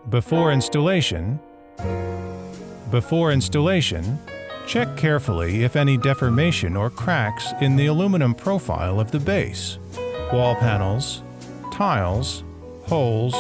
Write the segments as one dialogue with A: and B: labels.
A: Before installation, check carefully if any deformation or cracks in the aluminum profile of the base, wall panels, tiles, holes,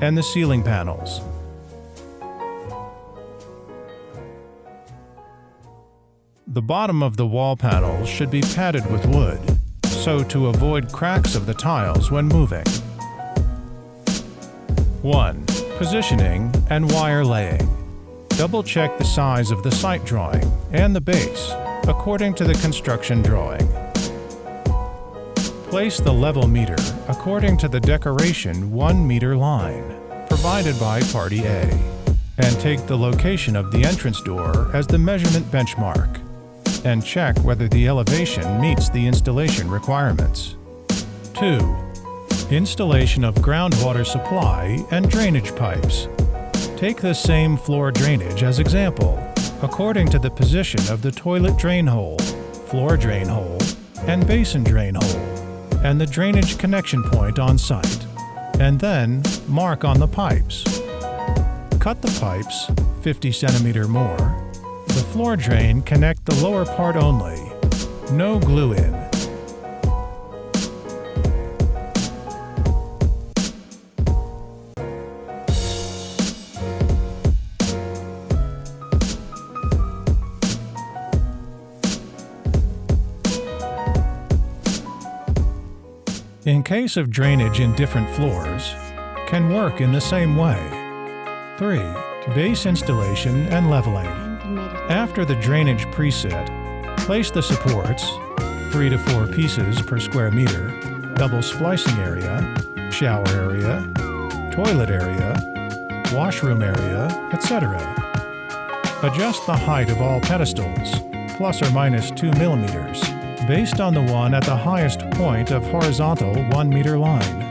A: and the ceiling panels. The bottom of the wall panels should be padded with wood, so to avoid cracks of the tiles when moving. 1. Positioning and wire laying. Double-check the size of the site drawing and the base according to the construction drawing. Place the level meter according to the decoration 1 meter line provided by Party A, and take the location of the entrance door as the measurement benchmark, and check whether the elevation meets the installation requirements. 2. Installation of groundwater supply and drainage pipes. Take the same floor drainage as example, according to the position of the toilet drain hole, floor drain hole, and basin drain hole, and the drainage connection point on site, and then mark on the pipes. Cut the pipes 50 cm more. The floor drain connect the lower part only. No glue in. In case of drainage in different floors, can work in the same way. 3. Base installation and leveling. After the drainage preset, place the supports, 3 to 4 pieces per square meter, double splicing area, shower area, toilet area, washroom area, etc. Adjust the height of all pedestals, plus or minus 2 millimeters, based on the one at the highest point of horizontal 1 meter line.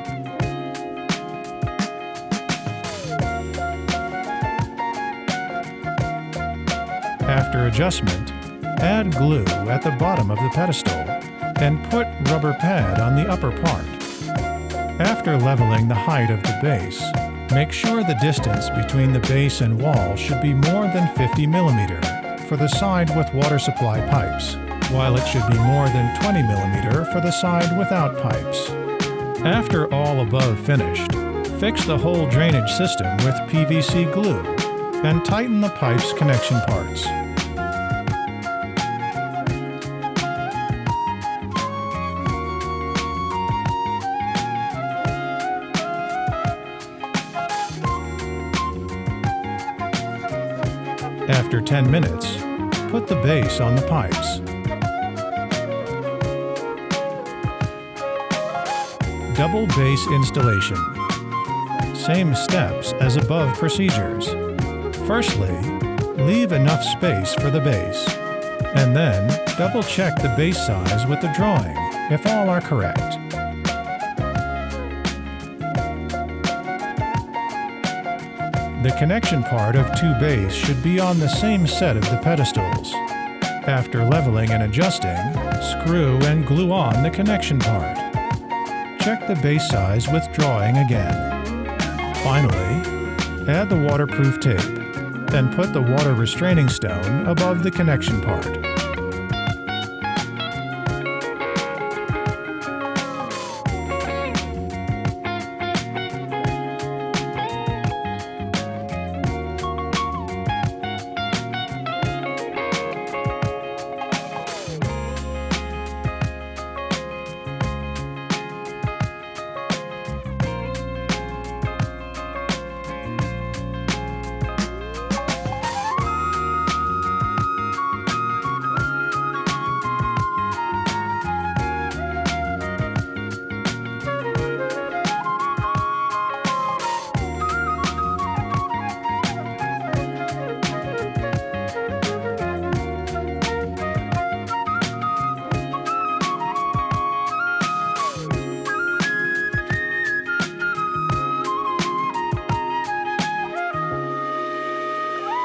A: After adjustment, add glue at the bottom of the pedestal and put rubber pad on the upper part. After leveling the height of the base, make sure the distance between the base and wall should be more than 50 millimeter for the side with water supply pipes, while it should be more than 20 millimeter for the side without pipes. After all above finished, fix the whole drainage system with PVC glue and tighten the pipe's connection parts. After 10 minutes, put the base on the pipes. Double base installation. Same steps as above procedures. Firstly, leave enough space for the base, and then double check the base size with the drawing if all are correct. The connection part of 2 base should be on the same set of the pedestals. After leveling and adjusting, screw and glue on the connection part. Check the base size with drawing again. Finally, add the waterproof tape, then put the water restraining stone above the connection part.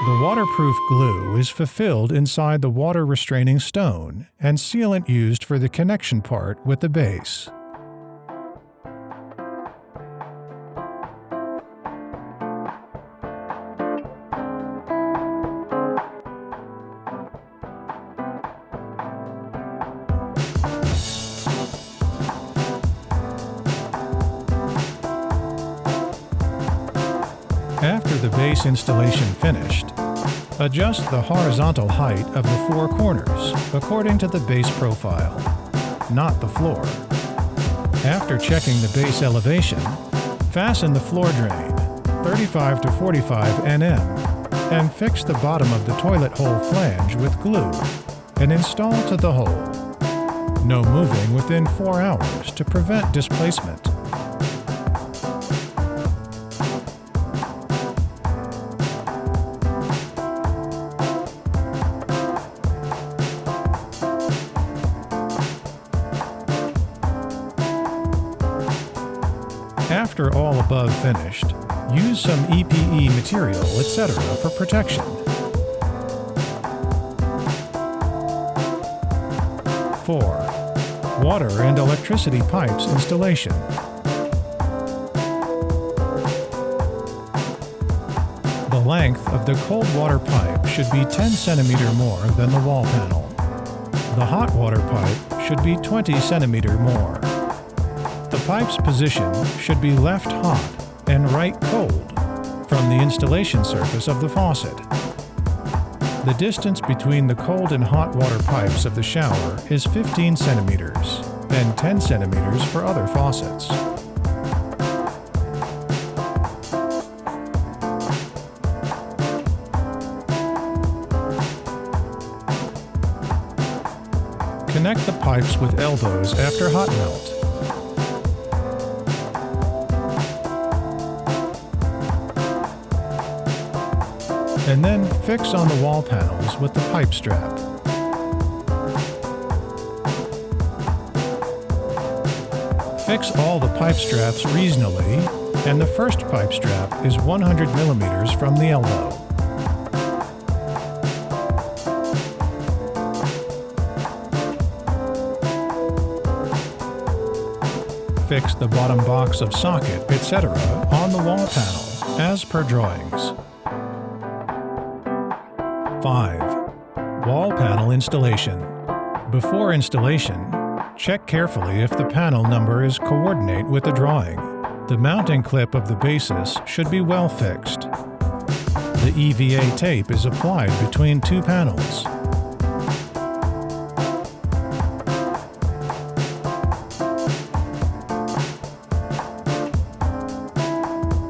A: The waterproof glue is fulfilled inside the water restraining stone and sealant used for the connection part with the base. After the base installation finished, adjust the horizontal height of the four corners according to the base profile, not the floor. After checking the base elevation, fasten the floor drain 35 to 45 nm and fix the bottom of the toilet hole flange with glue and install to the hole. No moving within 4 hours to prevent displacement. After all above finished, use some EPE material, etc. for protection. 4. Water and electricity pipes installation. The length of the cold water pipe should be 10 cm more than the wall panel. The hot water pipe should be 20 cm more. The pipe's position should be left hot and right cold from the installation surface of the faucet. The distance between the cold and hot water pipes of the shower is 15 centimeters and 10 centimeters for other faucets. Connect the pipes with elbows after hot melt. And then fix on the wall panels with the pipe strap. Fix all the pipe straps reasonably, and the first pipe strap is 100 millimeters from the elbow. Fix the bottom box of socket, etc. on the wall panel, as per drawings. 5. Wall panel installation. Before installation, check carefully if the panel number is coordinate with the drawing. The mounting clip of the basis should be well fixed. The EVA tape is applied between two panels.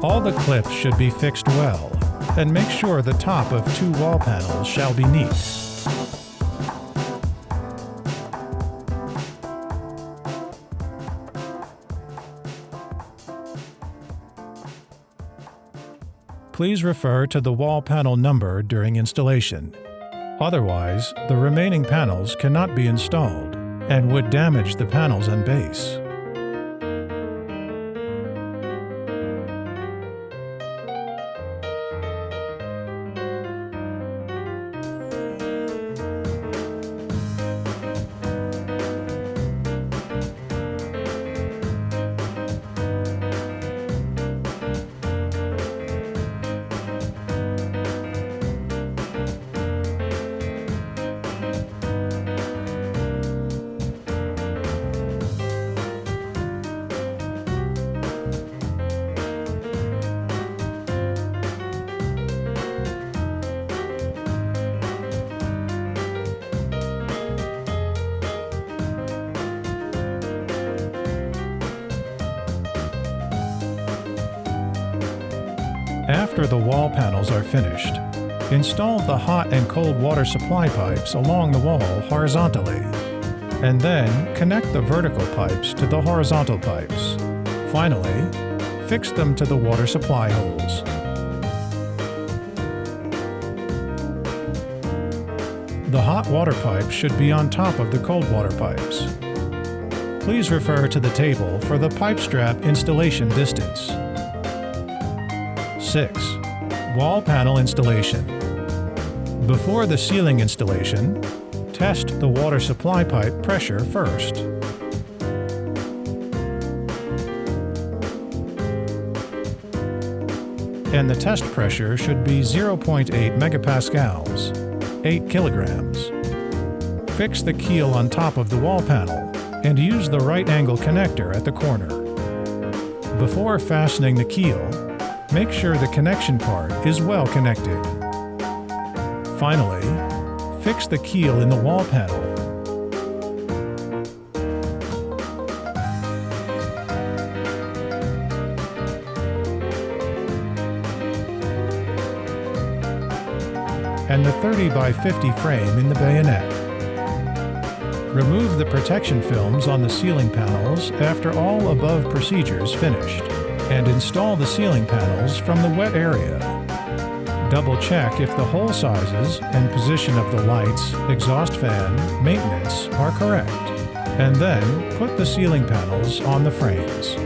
A: All the clips should be fixed well, and make sure the top of two wall panels shall be neat. Please refer to the wall panel number during installation. Otherwise, the remaining panels cannot be installed and would damage the panels and base. After the wall panels are finished, install the hot and cold water supply pipes along the wall horizontally, and then connect the vertical pipes to the horizontal pipes. Finally, fix them to the water supply holes. The hot water pipe should be on top of the cold water pipes. Please refer to the table for the pipe strap installation distance. 6. Wall panel installation. Before the ceiling installation, test the water supply pipe pressure first. And the test pressure should be 0.8 megapascals, 8 kilograms. Fix the keel on top of the wall panel and use the right angle connector at the corner. Before fastening the keel, Make sure the connection part is well connected. Finally, fix the keel in the wall panel. And the 30 by 50 frame in the bayonet. Remove the protection films on the ceiling panels after all above procedures finished, and install the ceiling panels from the wet area. Double check if the hole sizes and position of the lights, exhaust fan, maintenance are correct, and then put the ceiling panels on the frames.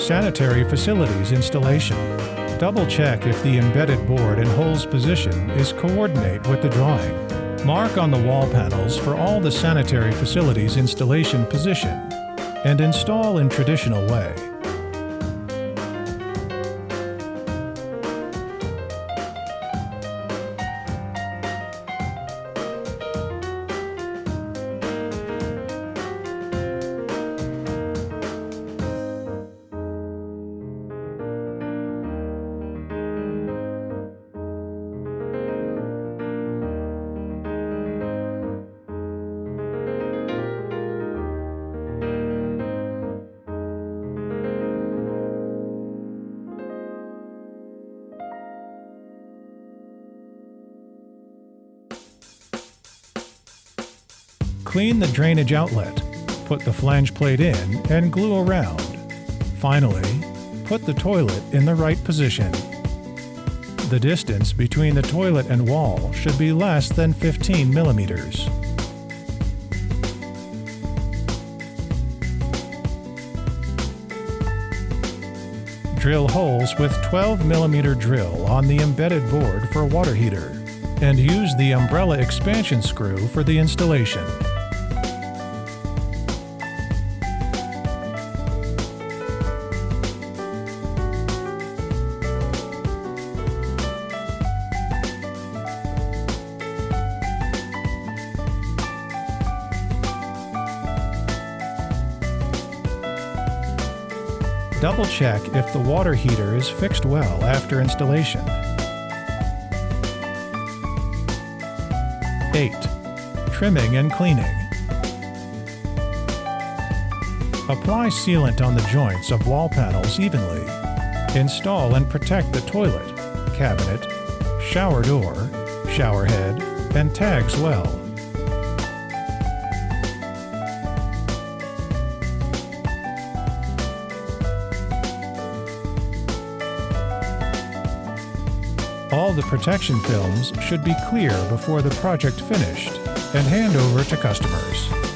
A: Sanitary facilities installation. Double check if the embedded board and holes position is coordinate with the drawing. Mark on the wall panels for all the sanitary facilities installation position and install in traditional way. Clean the drainage outlet, put the flange plate in, and glue around. Finally, put the toilet in the right position. The distance between the toilet and wall should be less than 15 millimeters. Drill holes with 12 millimeter drill on the embedded board for water heater, and use the umbrella expansion screw for the installation. Double check if the water heater is fixed well after installation. 8. Trimming and cleaning. Apply sealant on the joints of wall panels evenly. Install and protect the toilet, cabinet, shower door, shower head, and tags well. All the protection films should be clear before the project finished and hand over to customers.